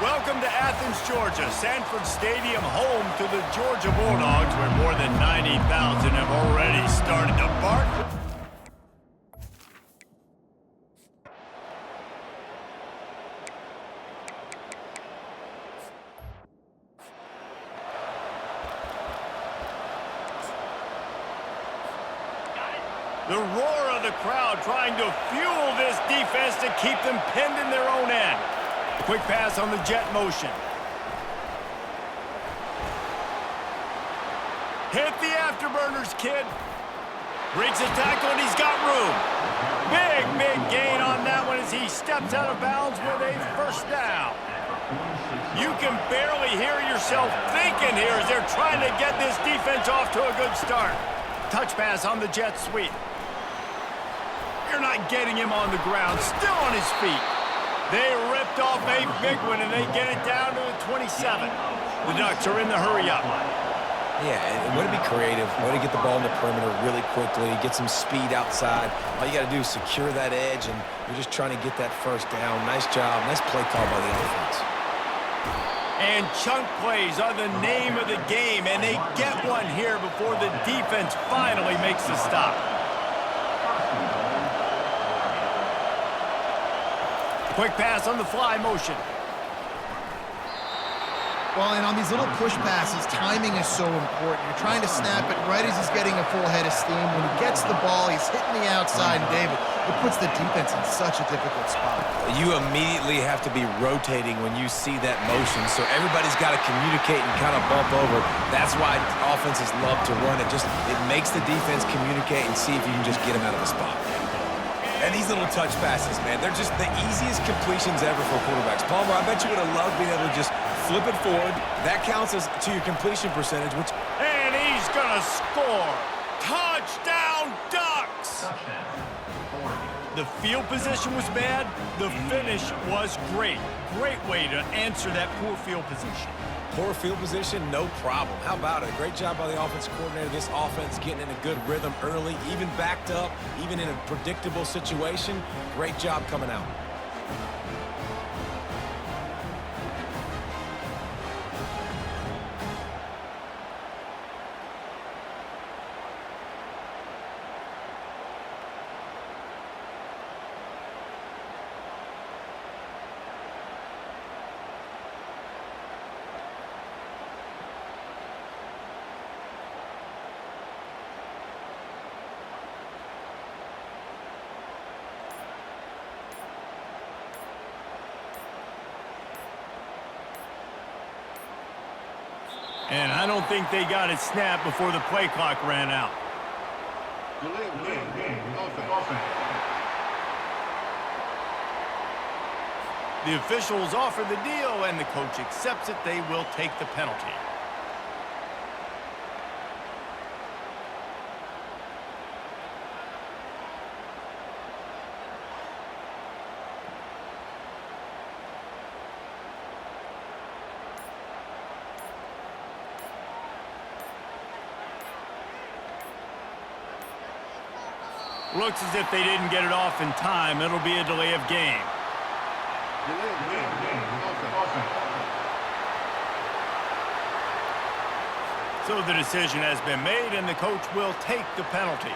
Welcome to Athens, Georgia, Sanford Stadium, home to the Georgia Bulldogs, where more than 90,000 have already started to bark. The roar of the crowd trying to fuel this defense to keep them pinned in their own end. Quick pass on the jet motion. Hit the afterburners, kid. Breaks a tackle, and he's got room. Big gain on that one as he steps out of bounds with a first down. You can barely hear yourself thinking here as they're trying to get this defense off to a good start. Touch pass on the jet sweep. You're not getting him on the ground, still on his feet. They ripped off a big one, and they get it down to the 27. The Ducks are in the hurry-up. Yeah, and way to be creative, way to get the ball in the perimeter really quickly, get some speed outside. All you got to do is secure that edge, and you're just trying to get that first down. Nice job, nice play call by the offense. And chunk plays are the name of the game, and they get one here before the defense finally makes the stop. Quick pass on the fly motion. Well, and on these little push passes, timing is so important. You're trying to snap it right as he's getting a full head of steam. When he gets the ball, he's hitting the outside, and David, it puts the defense in such a difficult spot. You immediately have to be rotating when you see that motion, so everybody's got to communicate and kind of bump over. That's why offenses love to run it. It makes the defense communicate and see if you can just get them out of the spot. And these little touch passes, man, they're just the easiest completions ever for quarterbacks. Palmer, I bet you would have loved being able to just flip it forward. That counts as to your completion percentage, which... And he's gonna score. Touchdown, Ducks! The field position was bad. The finish was great. Great way to answer that poor field position. Poor field position, no problem. How about it? Great job by the offensive coordinator. This offense getting in a good rhythm early, even backed up, even in a predictable situation. Great job coming out. And I don't think they got it snapped before the play clock ran out. The officials offer the deal, and the coach accepts it. They will take the penalty. Looks as if they didn't get it off in time. It'll be a delay of game. So the decision has been made, and the coach will take the penalty.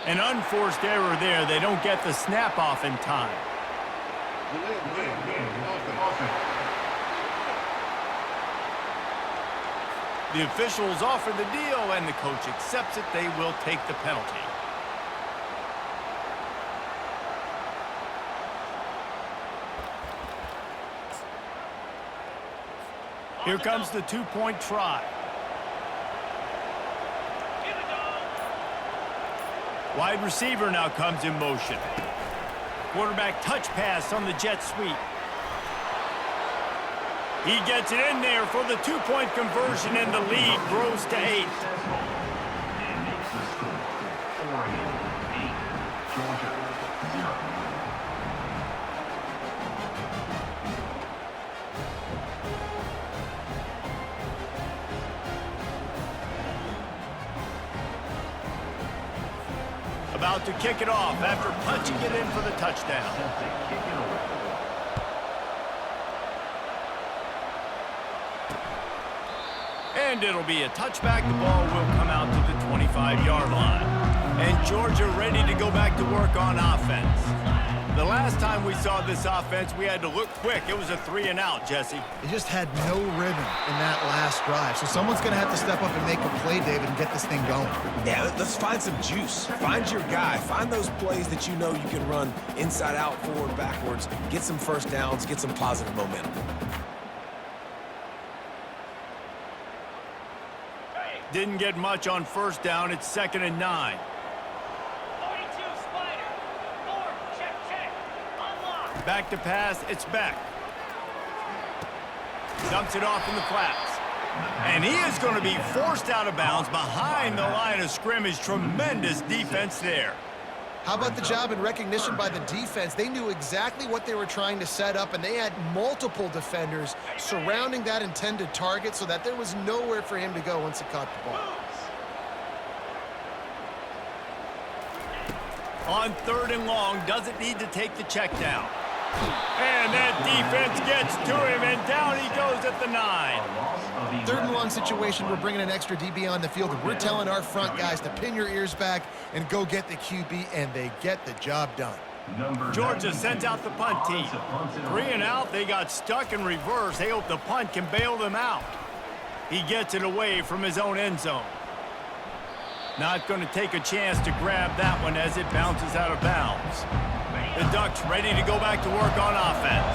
An unforced error there. They don't get the snap off in time. The officials offer the deal, and the coach accepts it. They will take the penalty. Here comes the two-point try. Wide receiver now comes in motion. Quarterback touch pass on the jet sweep. He gets it in there for the two-point conversion, and the lead grows to 8. about to kick it off after punching it in for the touchdown. And it'll be a touchback. The ball will come out to the 25-yard line. And Georgia ready to go back to work on offense. The last time we saw this offense, we had to look quick. It was a 3-and-out, Jesse. They just had no rhythm in that last drive. So someone's going to have to step up and make a play, David, and get this thing going. Yeah, let's find some juice. Find your guy. Find those plays that you know you can run inside out, forward, backwards. Get some first downs. Get some positive momentum. Didn't get much on first down. It's 2nd and 9. Back to pass, it's back. Dumps it off in the flats. And he is going to be forced out of bounds behind the line of scrimmage. Tremendous defense there. How about the job and recognition by the defense? They knew exactly what they were trying to set up, and they had multiple defenders surrounding that intended target so that there was nowhere for him to go once he caught the ball. On 3rd and long, doesn't need to take the check down. And that defense gets to him, and down he goes at the 9. 3rd and long situation, we're bringing an extra DB on the field, and we're telling our front guys to pin your ears back and go get the QB, and they get the job done. Georgia sends out the punt team. 3-and-out, they got stuck in reverse. They hope the punt can bail them out. He gets it away from his own end zone. Not going to take a chance to grab that one as it bounces out of bounds. The Ducks ready to go back to work on offense.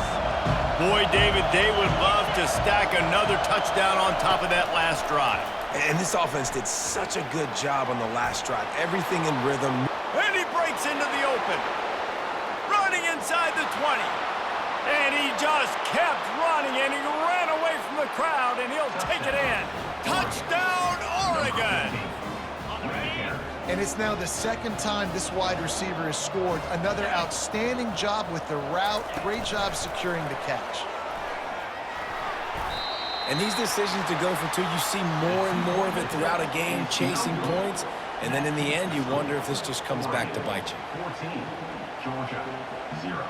Boy, David, they would love to stack another touchdown on top of that last drive. And this offense did such a good job on the last drive. Everything in rhythm. And he breaks into the open. Running inside the 20. And he just kept running, and he ran away from the crowd, and he'll take it in. Touchdown, Oregon! And it's now the 2nd time this wide receiver has scored. Another outstanding job with the route. Great job securing the catch. And these decisions to go for 2, you see more and more of it throughout a game, chasing points. And then in the end, you wonder if this just comes back to bite you. 14, Georgia, 0.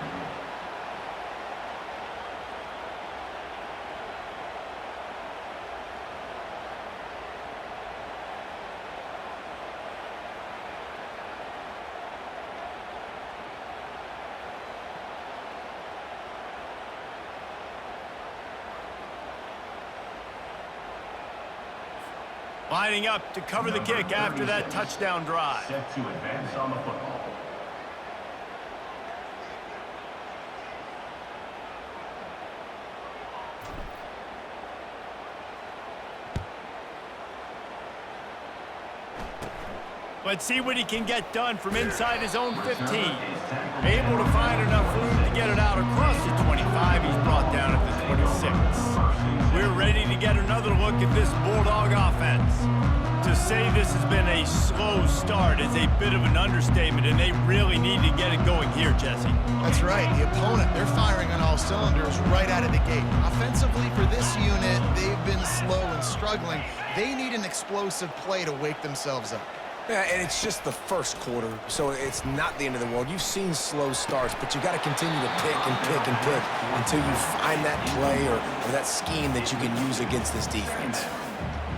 Lining up to cover the kick after that touchdown drive. Set to advance on the football. Let's see what he can get done from inside his own 15. Able to find enough room to get it out across the 25. He's brought down at the 26. We're ready to get another look at this Bulldog offense. To say this has been a slow start is a bit of an understatement, and they really need to get it going here, Jesse. That's right. The opponent, they're firing on all cylinders right out of the gate. Offensively for this unit, they've been slow and struggling. They need an explosive play to wake themselves up. Yeah, and it's just the first quarter, so it's not the end of the world. You've seen slow starts, but you got to continue to pick and pick and pick until you find that play or that scheme that you can use against this defense.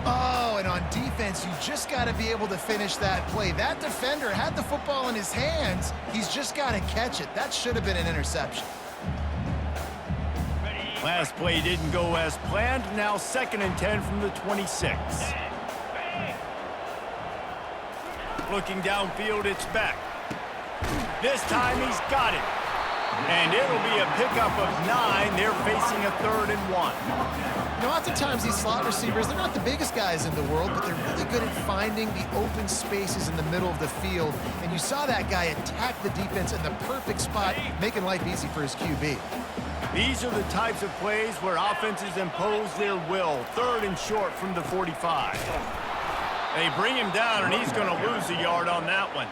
Oh, and on defense, you just got to be able to finish that play. That defender had the football in his hands. He's just got to catch it. That should have been an interception. Last play didn't go as planned. Now 2nd and 10 from the 26. Looking downfield, it's back. This time he's got it. And it'll be a pickup of 9. They're facing a 3rd and 1. You know, oftentimes these slot receivers, they're not the biggest guys in the world, but they're really good at finding the open spaces in the middle of the field. And you saw that guy attack the defense in the perfect spot, making life easy for his QB. These are the types of plays where offenses impose their will. 3rd and short from the 45. They bring him down, and he's going to lose a yard on that one.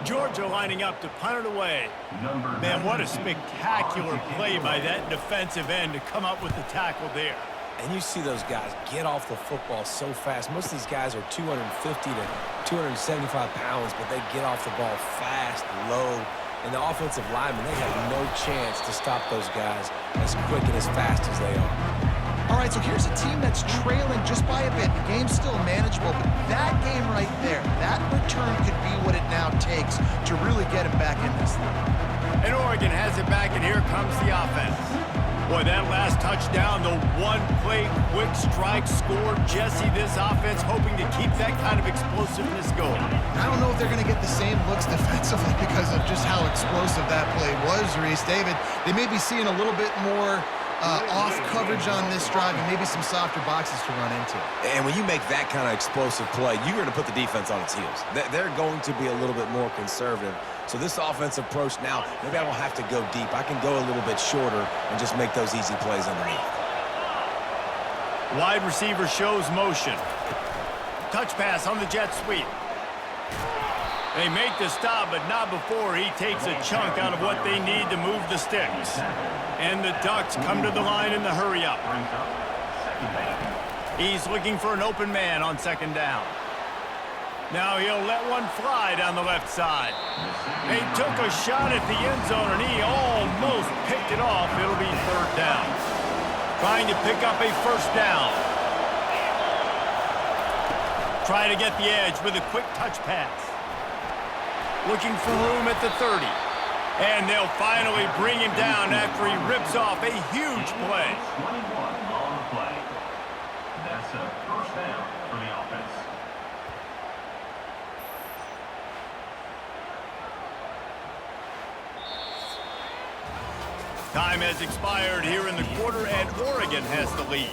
Georgia lining up to punt it away. Man, what a spectacular play by that defensive end to come up with the tackle there. And you see those guys get off the football so fast. Most of these guys are 250 to 275 pounds, but they get off the ball fast, low. And the offensive linemen, they have no chance to stop those guys as quick and as fast as they are. All right, so here's a team that's trailing just by a bit. The game's still manageable, but that game right there, that return could be what it now takes to really get him back in this thing. And Oregon has it back, and here comes the offense. Boy, that last touchdown, the one-play quick strike scored. Jesse, this offense hoping to keep that kind of explosiveness going. I don't know if they're going to get the same looks defensively because of just how explosive that play was, Reese. David, they may be seeing a little bit more off coverage on this drive and maybe some softer boxes to run into. And when you make that kind of explosive play, you're going to put the defense on its heels. They're going to be a little bit more conservative. So this offensive approach now, maybe I don't have to go deep. I can go a little bit shorter and just make those easy plays underneath. Wide receiver shows motion. Touch pass on the jet sweep. They make the stop, but not before he takes a chunk out of what they need to move the sticks. And the Ducks come to the line in the hurry-up. He's looking for an open man on second down. Now he'll let one fly down the left side. They took a shot at the end zone, and he almost picked it off. It'll be third down. Trying to pick up a first down. Try to get the edge with a quick touch pass. Looking for room at the 30. And they'll finally bring him down after he rips off a huge play. 21 on the play. That's a first down for the offense. Time has expired here in the quarter, and Oregon has the lead.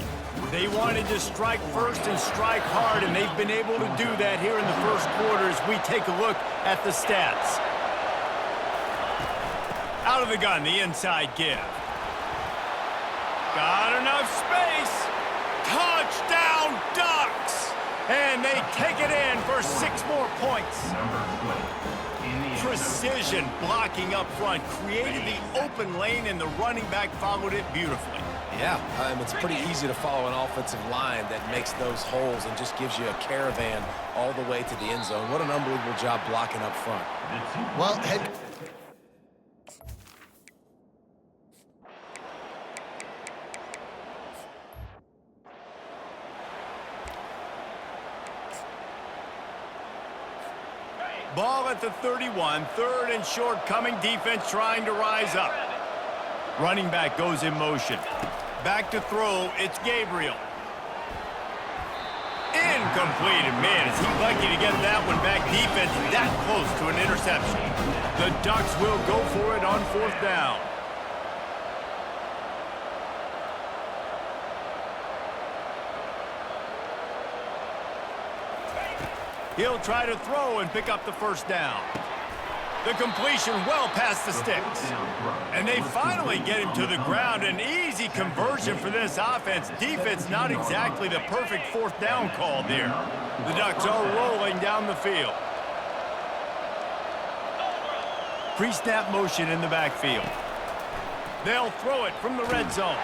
They wanted to strike first and strike hard, and they've been able to do that here in the first quarter as we take a look at the stats. Out of the gun, the inside give. Got enough space. Touchdown, Ducks! And they take it in for 6 more points. Precision blocking up front created the open lane, and the running back followed it beautifully. Yeah, it's pretty easy to follow an offensive line that makes those holes and just gives you a caravan all the way to the end zone. What an unbelievable job blocking up front. Well, Ball at the 31, third and short coming, defense trying to rise up. Running back goes in motion. Back to throw, it's Gabriel. Incomplete, and man, is he lucky to get that one back. Defense that close to an interception. The Ducks will go for it on fourth down. He'll try to throw and pick up the first down. The completion well past the sticks. And they finally get him to the ground. An easy conversion for this offense. Defense not exactly the perfect fourth down call there. The Ducks are rolling down the field. Pre-snap motion in the backfield. They'll throw it from the red zone.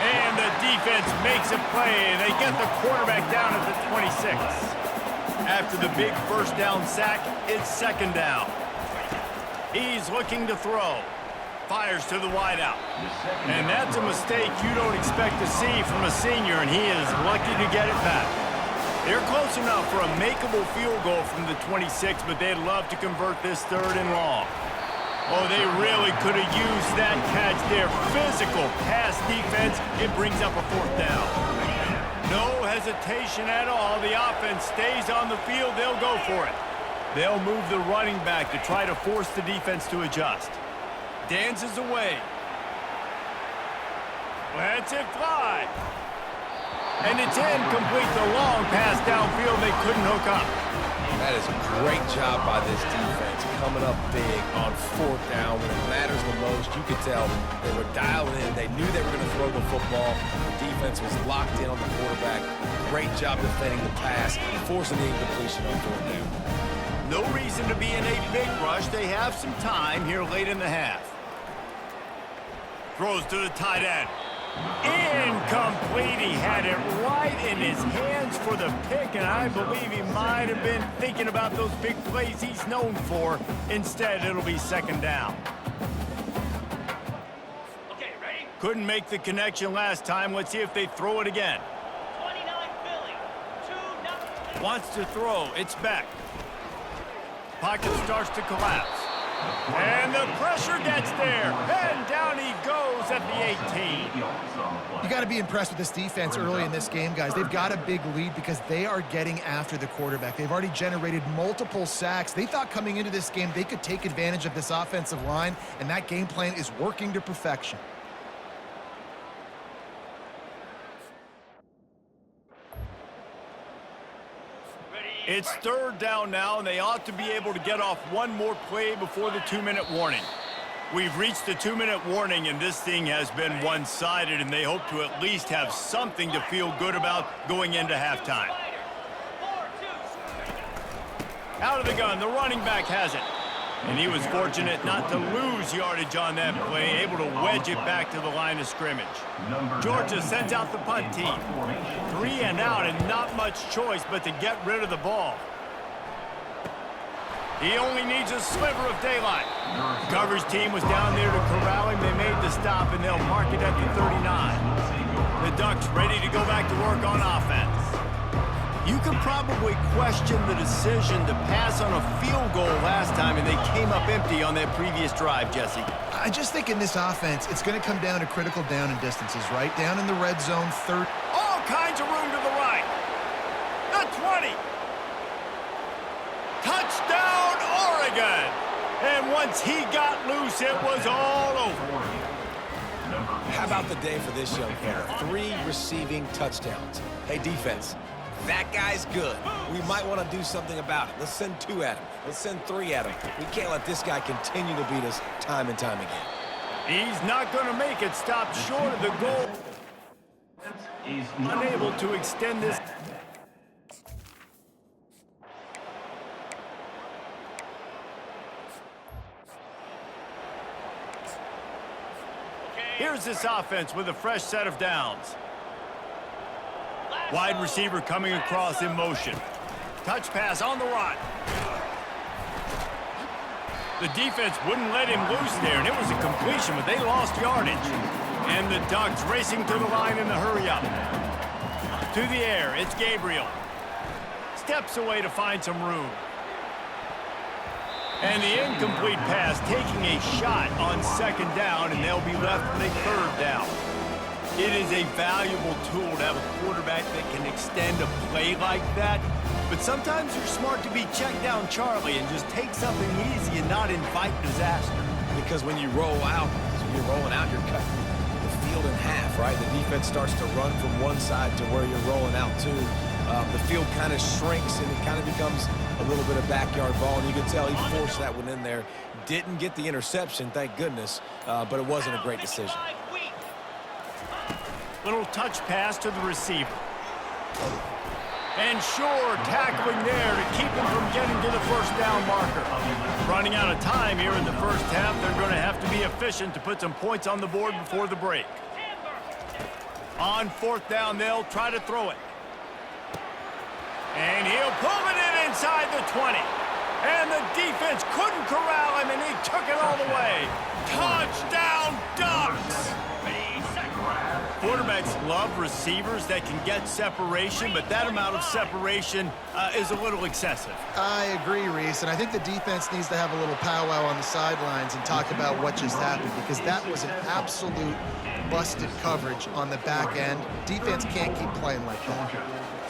And the defense makes a play. They get the quarterback down at the 26. After the big first down sack, it's second down. He's looking to throw. Fires to the wideout. And that's a mistake you don't expect to see from a senior, and he is lucky to get it back. They're close enough for a makeable field goal from the 26, but they'd love to convert this third and long. Oh, they really could have used that catch there. Physical pass defense. It brings up a fourth down. No hesitation at all. The offense stays on the field. They'll go for it. They'll move the running back to try to force the defense to adjust. Dances away. Lets it fly. And it's incomplete. The long pass downfield. They couldn't hook up. That is a great job by this defense, coming up big on fourth down when it matters the most. You could tell they were dialed in. They knew they were going to throw the football. The defense was locked in on the quarterback. Great job defending the pass, forcing the incompletion on fourth down. No reason to be in a big rush. They have some time here late in the half. Throws to the tight end. Incomplete. He had it right in his hands for the pick, and I believe he might have been thinking about those big plays he's known for. Instead, it'll be second down. Okay, ready? Couldn't make the connection last time. Let's see if they throw it again. 29 Philly. 2-0. Wants to throw. It's back. Pocket starts to collapse. And the pressure gets there. And down he goes at the 18. You got to be impressed with this defense early in this game, guys. They've got a big lead because they are getting after the quarterback. They've already generated multiple sacks. They thought coming into this game they could take advantage of this offensive line, and that game plan is working to perfection. It's third down now, and they ought to be able to get off one more play before the 2-minute warning. We've reached the 2-minute warning, and this thing has been one-sided, and they hope to at least have something to feel good about going into halftime. Out of the gun, the running back has it. And he was fortunate not to lose yardage on that play, able to wedge it back to the line of scrimmage. Georgia sends out the punt team. 3 and out, and not much choice but to get rid of the ball. He only needs a sliver of daylight. Coverage team was down there to corral him. They made the stop, and they'll mark it at the 39. The Ducks ready to go back to work on offense. You could probably question the decision to pass on a field goal last time, and they came up empty on that previous drive, Jesse. I just think in this offense, it's going to come down to critical down and distances, right? Down in the red zone, third. All kinds of room to the right. The 20. Touchdown, Oregon. And once he got loose, it was all over. How about the day for this young fella? 3 receiving touchdowns. Hey, defense. That guy's good. We might want to do something about it. Let's send 2 at him. Let's send 3 at him. We can't let this guy continue to beat us time and time again. He's not going to make it. Stopped short of the goal. Unable to extend this. Here's this offense with a fresh set of downs. Wide receiver coming across in motion. Touch pass on the run. The defense wouldn't let him loose there, and it was a completion, but they lost yardage. And the Ducks racing to the line in the hurry-up. To the air, it's Gabriel. Steps away to find some room. And the incomplete pass taking a shot on second down, and they'll be left with a third down. It is a valuable tool to have a quarterback that can extend a play like that. But sometimes you're smart to be check down Charlie and just take something easy and not invite disaster. Because when you roll out, you're cutting the field in half, right? The defense starts to run from one side to where you're rolling out to. The field kind of shrinks, and it kind of becomes a little bit of backyard ball. And you can tell he forced that one in there. Didn't get the interception, thank goodness, but it wasn't a great decision. Little touch pass to the receiver. And sure, tackling there to keep him from getting to the first down marker. Running out of time here in the first half. They're going to have to be efficient to put some points on the board before the break. On fourth down, they'll try to throw it. And he'll pull it in inside the 20. And the defense couldn't corral him, and he took it all the way. Touchdown, Ducks! Quarterbacks love receivers that can get separation, but that amount of separation is a little excessive. I agree, Reese, and I think the defense needs to have a little powwow on the sidelines and talk about what just happened, because that was an absolute busted coverage on the back end. Defense can't keep playing like that.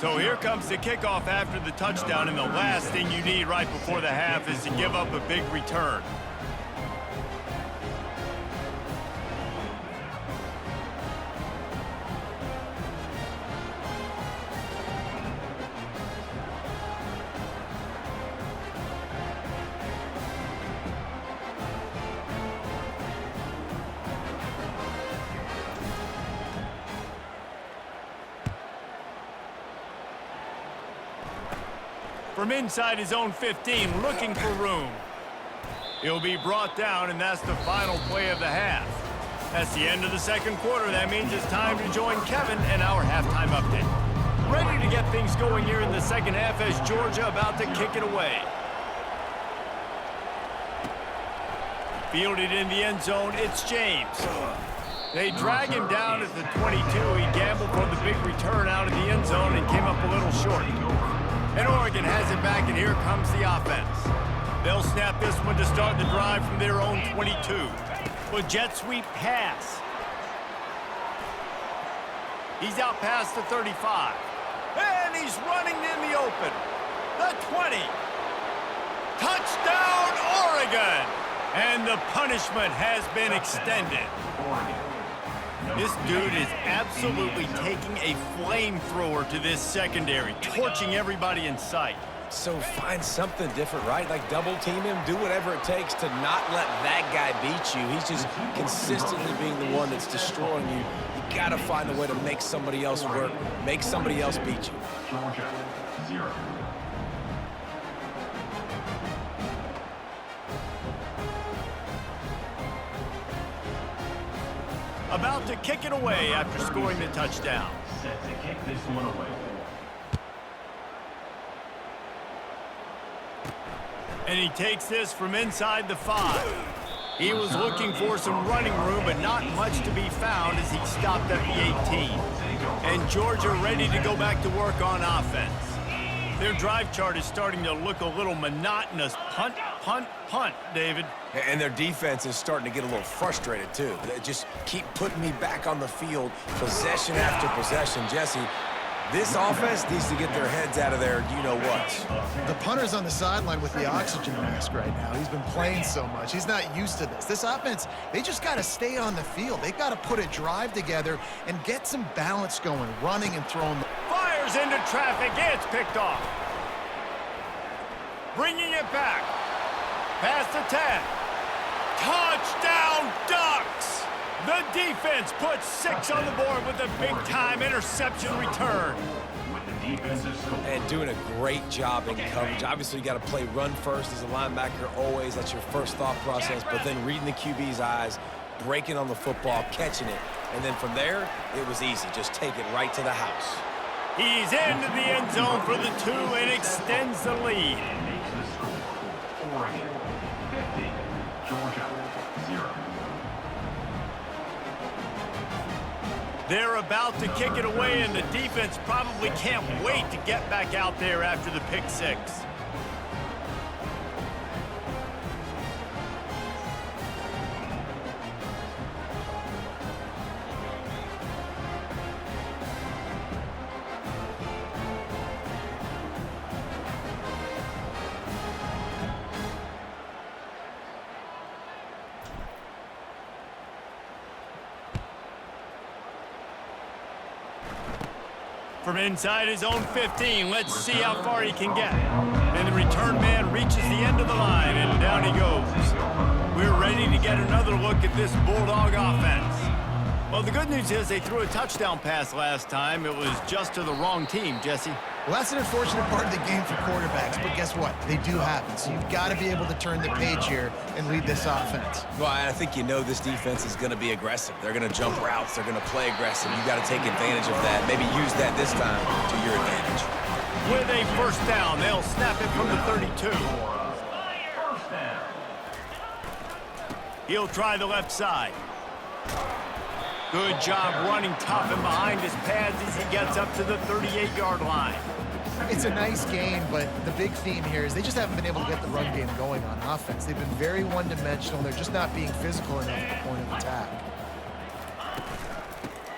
So here comes the kickoff after the touchdown, and the last thing you need right before the half is to give up a big return. From inside his own 15, looking for room. He'll be brought down, and that's the final play of the half. That's the end of the second quarter. That means it's time to join Kevin and our halftime update. Ready to get things going here in the second half as Georgia about to kick it away. Fielded in the end zone, it's James. They drag him down at the 22. He gambled for the big return out of the end zone and came up a little short. And Oregon has it back, and here comes the offense. They'll snap this one to start the drive from their own 22. A jet sweep pass. He's out past the 35. And he's running in the open. The 20. Touchdown, Oregon! And the punishment has been extended. This dude is absolutely taking a flamethrower to this secondary, torching everybody in sight. So find something different, right? Like double team him, do whatever it takes to not let that guy beat you. He's just consistently being the one that's destroying you. You gotta find a way to make somebody else work, make somebody else beat you. Georgia, 0. About to kick it away after scoring the touchdown. Set to kick this one away. And he takes this from inside the 5. He was looking for some running room, but not much to be found as he stopped at the 18. And Georgia ready to go back to work on offense. Their drive chart is starting to look a little monotonous. Punt, punt, punt, David. And their defense is starting to get a little frustrated, too. They just keep putting me back on the field, possession after possession. Jesse, this offense needs to get their heads out of there, you-know-what. The punter's on the sideline with the oxygen mask right now. He's been playing so much. He's not used to this. This offense, they just got to stay on the field. They've got to put a drive together and get some balance going, running and throwing. Fires into traffic. It's picked off. Bringing it back. Past the 10. Touchdown, Ducks! The defense puts 6 on the board with a big-time interception return. With the defensive score. And doing a great job in coverage. Obviously, you got to play run first as a linebacker always. That's your first thought process. But then reading the QB's eyes, breaking on the football, catching it. And then from there, it was easy. Just take it right to the house. He's into the end zone for the 2 and extends the lead. And makes the score. Oregon, 50. Georgia, 0. They're about to kick it away, and the defense probably can't wait to get back out there after the pick 6. From inside his own 15, let's see how far he can get. And the return man reaches the end of the line, and down he goes. We're ready to get another look at this Bulldog offense. Well, the good news is they threw a touchdown pass last time. It was just to the wrong team, Jesse. Well, that's an unfortunate part of the game for quarterbacks, but guess what? They do happen, so you've got to be able to turn the page here and lead this offense. Well, I think this defense is going to be aggressive. They're going to jump routes. They're going to play aggressive. You got to take advantage of that. Maybe use that this time to your advantage. With a first down, they'll snap it from the 32. First down. He'll try the left side. Good job running tough and behind his pads as he gets up to the 38-yard line. It's a nice game, but the big theme here is they just haven't been able to get the run game going on offense. They've been very one-dimensional. They're just not being physical enough at the point of attack.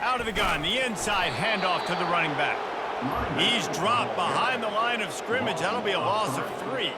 Out of the gun, the inside handoff to the running back. He's dropped behind the line of scrimmage. That'll be a loss of 3.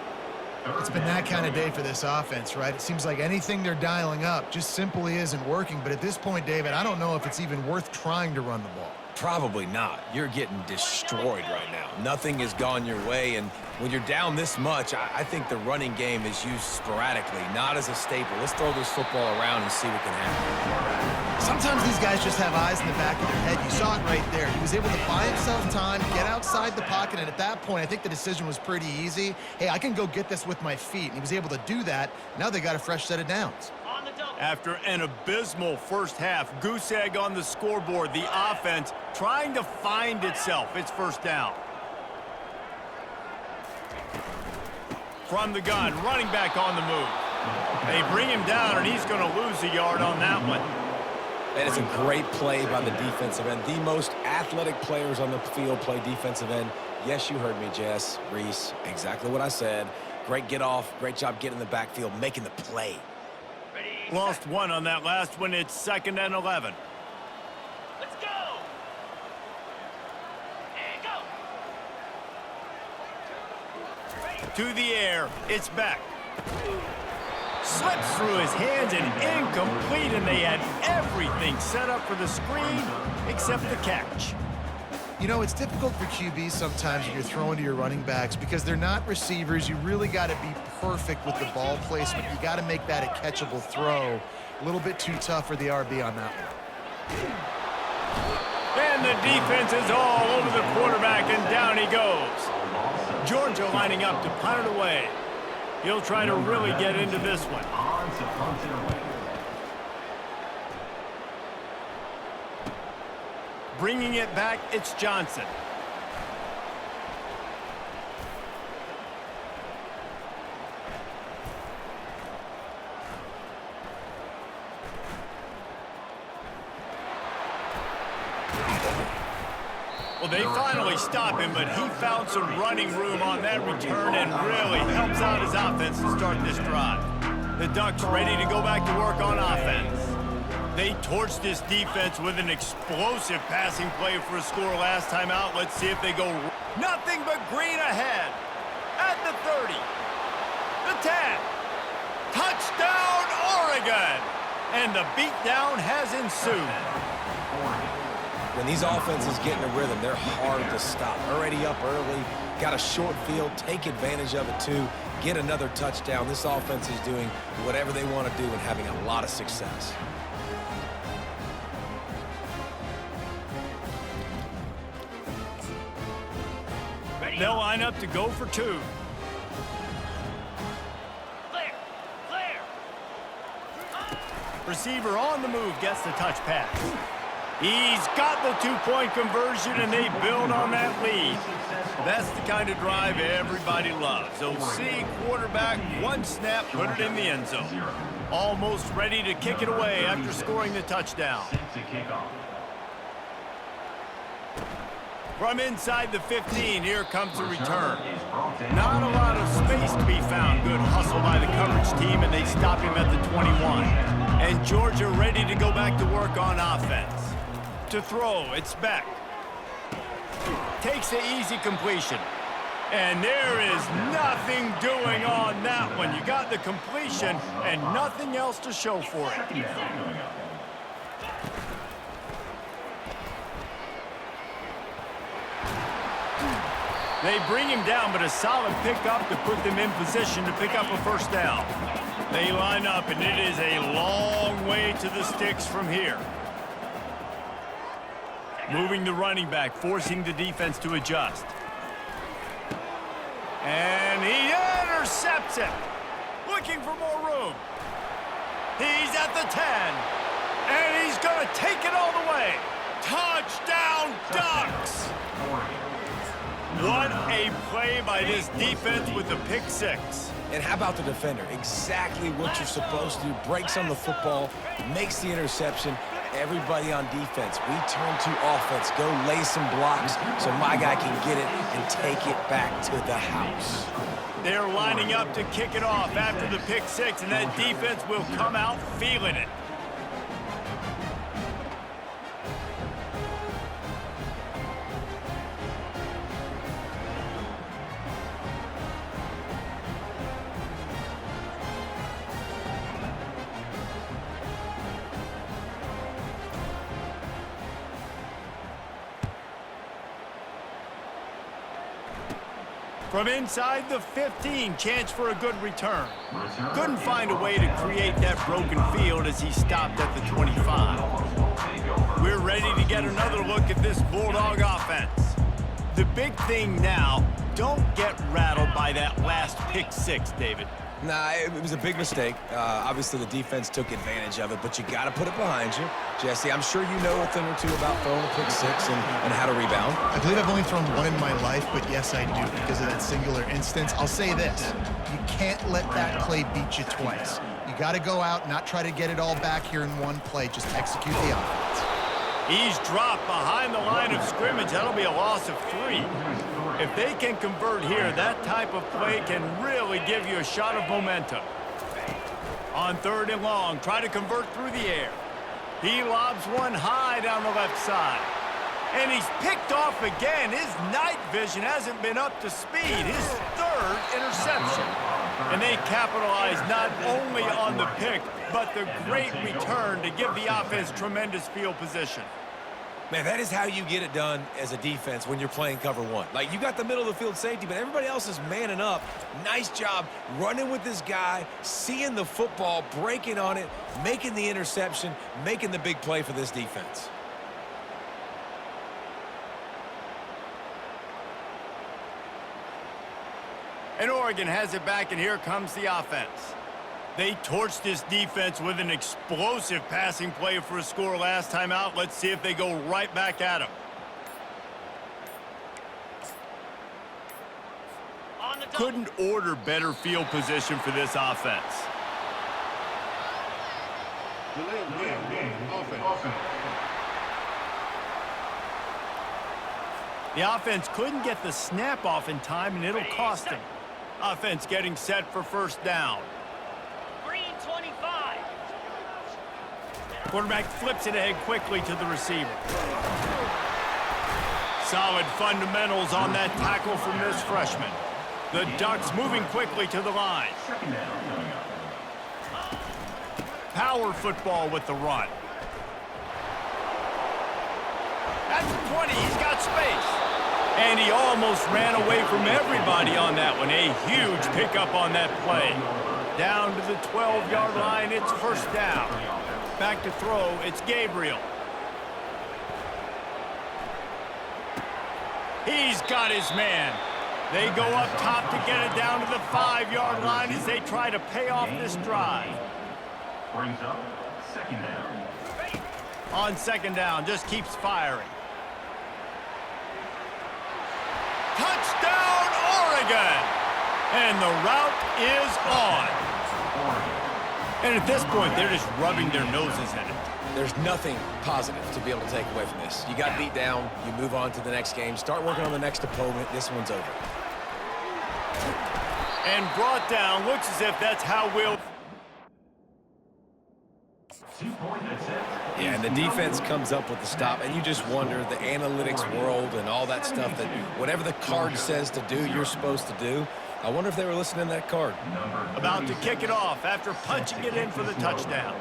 It's been that kind of day for this offense, right? It seems like anything they're dialing up just simply isn't working. But at this point, David, I don't know if it's even worth trying to run the ball. Probably not. You're getting destroyed right now. Nothing has gone your way, and when you're down this much, I think the running game is used sporadically, not as a staple. Let's throw this football around and see what can happen. Sometimes these guys just have eyes in the back of their head. You saw it right there. He was able to buy himself time, get outside the pocket, and at that point, I think the decision was pretty easy. Hey, I can go get this with my feet. And he was able to do that. Now they got a fresh set of downs. On on the double. After an abysmal first half, goose egg on the scoreboard, the offense trying to find itself. It's first down. From the gun, running back on the move. They bring him down, and he's going to lose a yard on that one. That is a great play by the defensive end. The most athletic players on the field play defensive end. Yes, you heard me, Jess, Reese. Exactly what I said. Great get off. Great job getting in the backfield, making the play. Ready, Lost set. one on that last one. It's 2nd and 11. Let's go. And go. Ready. To the air. It's back. Slips through his hands and incomplete, and they had everything set up for the screen except the catch. You know, it's difficult for QBs sometimes when you're throwing to your running backs because they're not receivers. You really got to be perfect with the ball placement. You got to make that a catchable throw. A little bit too tough for the RB on that one. And the defense is all over the quarterback, and down he goes. Georgia lining up to punt it away. He'll try to really get into this one. On to punt it away. Bringing it back, it's Johnson. Well, they finally stop him, but he found some running room on that return and really helps out his offense to start this drive. The Ducks ready to go back to work on offense. They torched this defense with an explosive passing play for a score last time out. Let's see if they go nothing but green ahead. At the 30, the 10, touchdown Oregon! And the beatdown has ensued. When these offenses get in a rhythm, they're hard to stop. Already up early, got a short field, take advantage of it too, get another touchdown. This offense is doing whatever they want to do and having a lot of success. They'll line up to go for two. Clear. Clear. Receiver on the move gets the touch pass. He's got the two-point conversion, and they build on that lead. That's the kind of drive everybody loves. OC quarterback, one snap, put it in the end zone. Almost ready to kick it away after scoring the touchdown. To kick off. From inside the 15, here comes the return. Not a lot of space to be found. Good hustle by the coverage team, and they stop him at the 21. And Georgia ready to go back to work on offense. To throw, it's Beck. Takes the easy completion. And there is nothing doing on that one. You got the completion and nothing else to show for it. They bring him down, but a solid pickup to put them in position to pick up a first down. They line up, and it is a long way to the sticks from here. Moving the running back, forcing the defense to adjust. And he intercepts it. Looking for more room. He's at the 10. And he's going to take it all the way. Touchdown, Ducks! What a play by this defense with the pick six. And how about the defender? Exactly what you're supposed to do. Breaks on the football, makes the interception. Everybody on defense, we turn to offense. Go lay some blocks so my guy can get it and take it back to the house. They're lining up to kick it off after the pick six, and that defense will come out feeling it. From inside the 15, chance for a good return. Couldn't find a way to create that broken field as he stopped at the 25. We're ready to get another look at this Bulldog offense. The big thing now, don't get rattled by that last pick six, David. Nah, it was a big mistake. Obviously, the defense took advantage of it, but you got to put it behind you. Jesse, I'm sure you know a thing or two about throwing a pick six and how to rebound. I believe I've only thrown one in my life, but yes, I do because of that singular instance. I'll say this. You can't let that play beat you twice. You got to go out, not try to get it all back here in one play. Just execute the offense. He's dropped behind the line of scrimmage. That'll be a loss of 3. If they can convert here, that type of play can really give you a shot of momentum. On 3rd and long, try to convert through the air. He lobs one high down the left side. And he's picked off again. His night vision hasn't been up to speed. His 3rd interception. And they capitalize not only on the pick, but the great return to give the offense tremendous field position. Man, that is how you get it done as a defense when you're playing cover 1. Like, you got the middle of the field safety, but everybody else is manning up. Nice job running with this guy, seeing the football, breaking on it, making the interception, making the big play for this defense. And Oregon has it back, and here comes the offense. They torched this defense with an explosive passing play for a score last time out. Let's see if they go right back at him. On the double. Couldn't order better field position for this offense. The offense couldn't get the snap off in time, and it'll cost them. Offense getting set for 1st down. Green 25. Quarterback flips it ahead quickly to the receiver. Solid fundamentals on that tackle from this freshman. The Ducks moving quickly to the line. Power football with the run. At the 20, he's got space. And he almost ran away from everybody on that one. A huge pickup on that play. Down to the 12-yard line, it's 1st down. Back to throw, it's Gabriel. He's got his man. They go up top to get it down to the 5-yard line as they try to pay off this drive. Brings up 2nd down. On 2nd down, just keeps firing. Touchdown, Oregon! And the route is on. And at this point, they're just rubbing their noses in it. There's nothing positive to be able to take away from this. You got beat down, you move on to the next game, start working on the next opponent. This one's over. And brought down, looks as if that's how we'll... 2-point attempt. Yeah, and the defense comes up with the stop, and you just wonder, the analytics world and all that stuff, that whatever the card says to do, you're supposed to do. I wonder if they were listening to that card. About to kick it off after punching it in for the touchdown.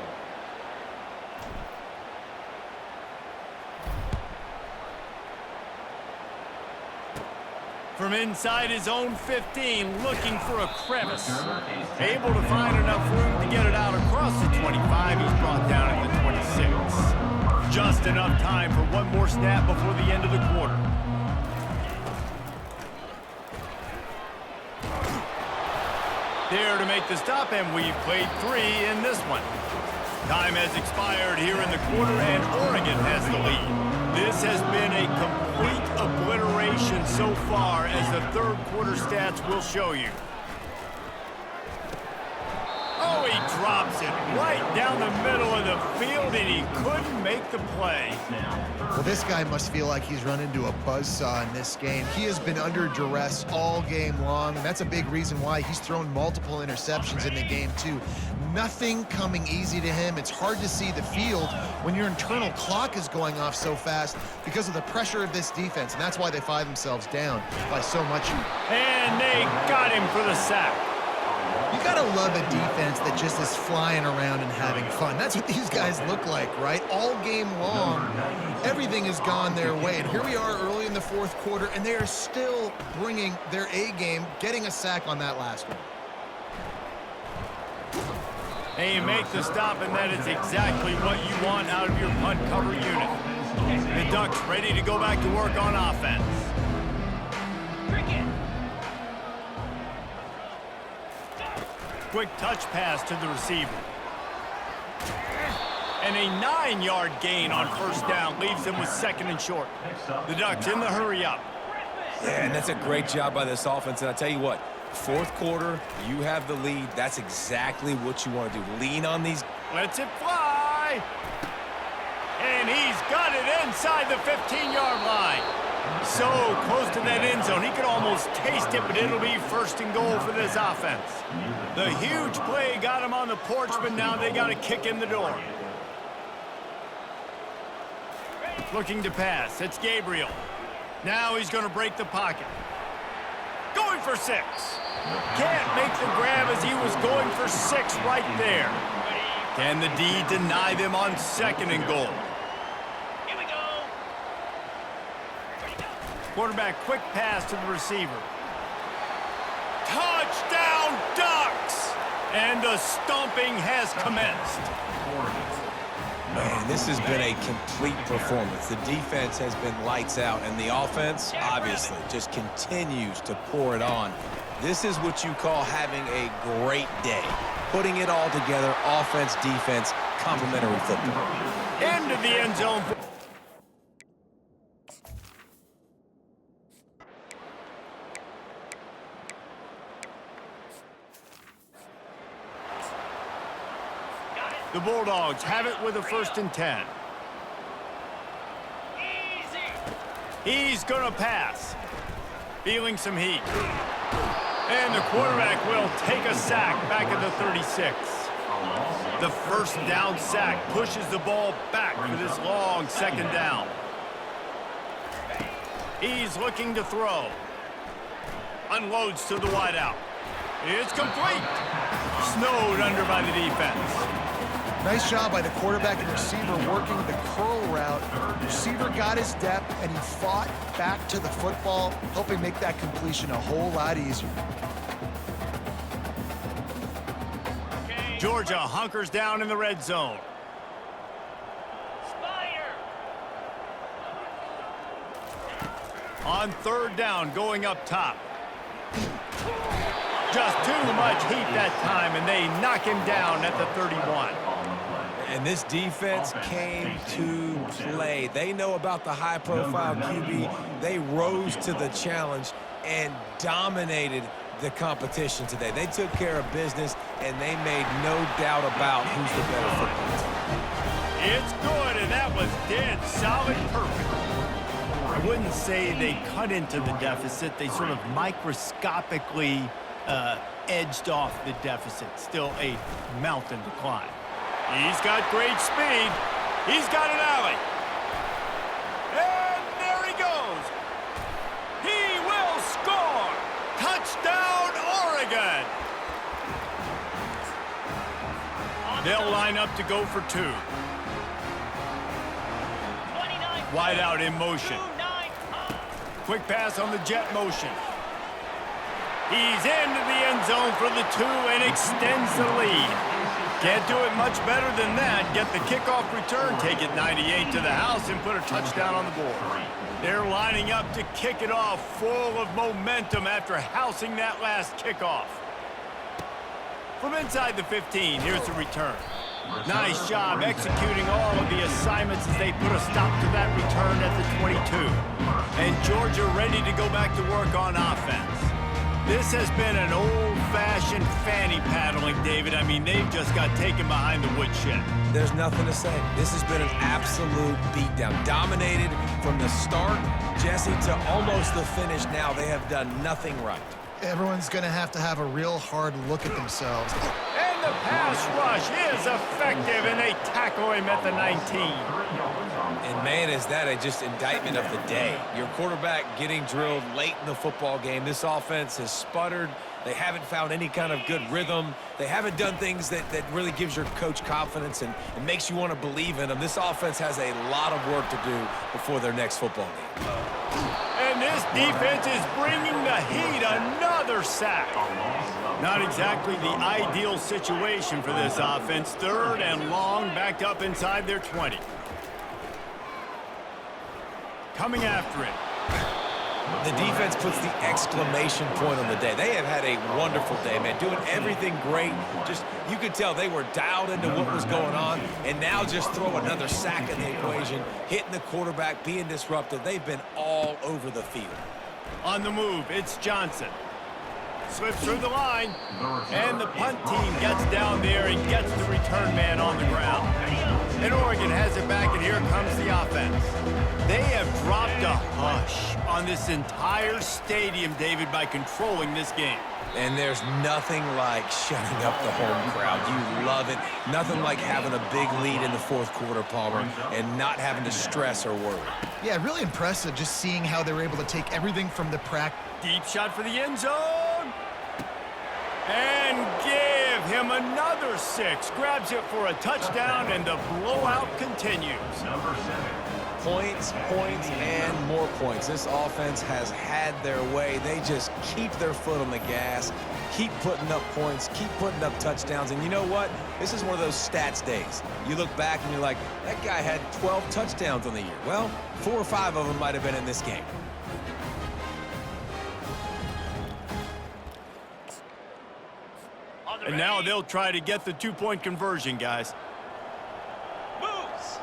From inside his own 15, looking for a crevice. Able to find enough room to get it out across the 25. He's brought down at the 26. Just enough time for one more snap before the end of the quarter. There to make the stop, and we've played 3 in this one. Time has expired here in the quarter, and Oregon has the lead. This has been a complete obliteration so far, as the 3rd quarter stats will show you. Oh, he drops it right down the middle of the field, and he couldn't make the play. Well, this guy must feel like he's run into a buzzsaw in this game. He has been under duress all game long, and that's a big reason why he's thrown multiple interceptions in the game, too. Nothing coming easy to him. It's hard to see the field when your internal clock is going off so fast because of the pressure of this defense, and that's why they find themselves down by so much. And they got him for the sack. You gotta love a defense that just is flying around and having fun. That's what these guys look like, right? All game long, everything has gone their way. And here we are early in the 4th quarter, and they are still bringing their A game, getting a sack on that last one. And you make the stop, and that is exactly what you want out of your punt cover unit. The Ducks ready to go back to work on offense. Quick touch pass to the receiver. And a 9-yard gain on first down leaves them with second and short. The Ducks in the hurry up. Yeah, and that's a great job by this offense. And I tell you what, fourth quarter, you have the lead. That's exactly what you want to do. Lean on these. Lets it fly. And he's got it inside the 15-yard line. So close to that end zone, he could almost taste it, but it'll be first and goal for this offense. The huge play got him on the porch, but now they got a kick in the door. Looking to pass. It's Gabriel. Now he's going to break the pocket. Going for 6. Can't make the grab as he was going for 6 right there. Can the D deny them on second and goal? Here we go. Quarterback quick pass to the receiver. Touchdown, Ducks! And the stomping has commenced. Man, this has been a complete performance. The defense has been lights out, and the offense, obviously, just continues to pour it on. This is what you call having a great day. Putting it all together, offense, defense, complementary football. Into the end zone. The Bulldogs have it with a 1st and 10. Easy. He's going to pass. Feeling some heat. And the quarterback will take a sack back at the 36. The first down sack pushes the ball back for this long second down. He's looking to throw. Unloads to the wideout. It's complete. Snowed under by the defense. Nice job by the quarterback and receiver working the curl route. Receiver got his depth, and he fought back to the football, helping make that completion a whole lot easier. Georgia hunkers down in the red zone. Spider. On 3rd down, going up top. Just too much heat that time, and they knock him down at the 31. And this defense came to play. They know about the high-profile QB. They rose to the challenge and dominated the competition today. They took care of business, and they made no doubt about who's the better football team. It's good, and that was dead solid perfect. I wouldn't say they cut into the deficit. They sort of microscopically edged off the deficit. Still a mountain to climb. He's got great speed. He's got an alley. And there he goes. He will score. Touchdown, Oregon. They'll line up to go for 2. 29. Wide out in motion. Quick pass on the jet motion. He's into the end zone for the 2 and extends the lead. Can't do it much better than that. Get the kickoff return, take it 98 to the house, and put a touchdown on the board. They're lining up to kick it off, full of momentum after housing that last kickoff. From inside the 15, here's the return. Nice job executing all of the assignments as they put a stop to that return at the 22. And Georgia ready to go back to work on offense. This has been an old-fashioned fanny paddling, David. I mean, they've just got taken behind the woodshed. There's nothing to say. This has been an absolute beatdown. Dominated from the start, Jesse, to almost the finish now. They have done nothing right. Everyone's going to have a real hard look at themselves. And the pass rush is effective, and they tackle him at the 19. And, man, is that just indictment of the day. Your quarterback getting drilled late in the football game. This offense has sputtered. They haven't found any kind of good rhythm. They haven't done things that really gives your coach confidence and makes you want to believe in them. This offense has a lot of work to do before their next football game. And this defense is bringing the heat. Another sack. Not exactly the ideal situation for this offense. 3rd and long, backed up inside their 20. Coming after it. The defense puts the exclamation point on the day. They have had a wonderful day, man, doing everything great. Just, you could tell they were dialed into what was going on, and now just throw another sack in the equation, hitting the quarterback, being disruptive. They've been all over the field. On the move, it's Johnson. Slips through the line, and the punt team gets down there and gets the return man on the ground. And Oregon has it back, and here comes the offense. They have dropped a hush on this entire stadium, David, by controlling this game. And there's nothing like shutting up the home crowd. You love it. Nothing like having a big lead in the fourth quarter, Palmer, and not having to stress or worry. Yeah, really impressive just seeing how they were able to take everything from the practice. Deep shot for the end zone. And give him another 6. Grabs it for a touchdown, and the blowout continues. Number 7. Points, points, and more points. This offense has had their way. They just keep their foot on the gas, keep putting up points, keep putting up touchdowns. And you know what? This is one of those stats days. You look back and you're like, that guy had 12 touchdowns on the year. Well, 4 or 5 of them might have been in this game. And now they'll try to get the 2-point conversion, guys. Moves.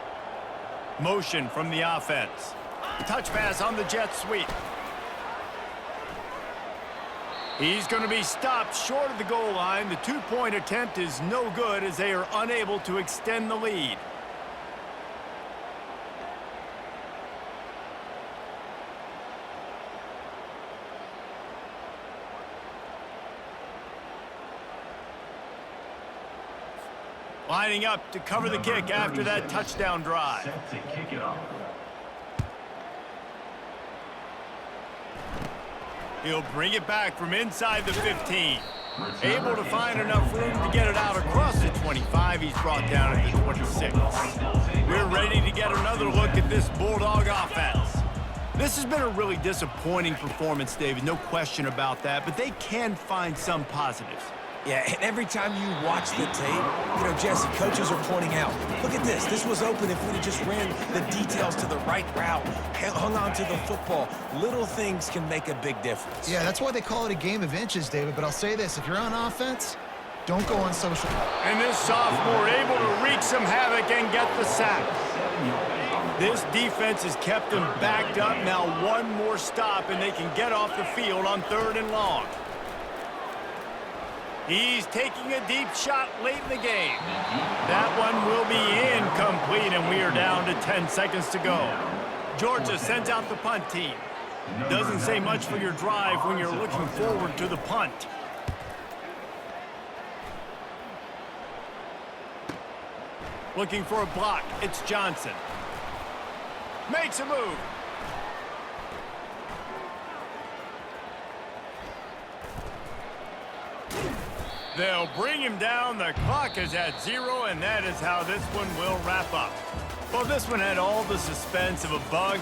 Motion from the offense. Touch pass on the jet sweep. He's going to be stopped short of the goal line. The 2-point attempt is no good as they are unable to extend the lead. Lining up to cover the kick after that touchdown drive. Set to kick it off. He'll bring it back from inside the 15. Able to find enough room to get it out across the 25. He's brought down at the 26. We're ready to get another look at this Bulldog offense. This has been a really disappointing performance, David, no question about that, but they can find some positives. Yeah, and every time you watch the tape, you know, Jesse, coaches are pointing out, look at this. This was open if we'd have just ran the details to the right route, hung on to the football. Little things can make a big difference. Yeah, that's why they call it a game of inches, David. But I'll say this, if you're on offense, don't go on social. And this sophomore able to wreak some havoc and get the sack. This defense has kept them backed up. Now one more stop, and they can get off the field on 3rd and long. He's taking a deep shot late in the game. That one will be incomplete, and we are down to 10 seconds to go. Georgia sends out the punt team. Doesn't say much for your drive when you're looking forward to the punt. Looking for a block. It's Johnson. Makes a move. They'll bring him down. The clock is at 0, and that is how this one will wrap up. Well, this one had all the suspense of a bug,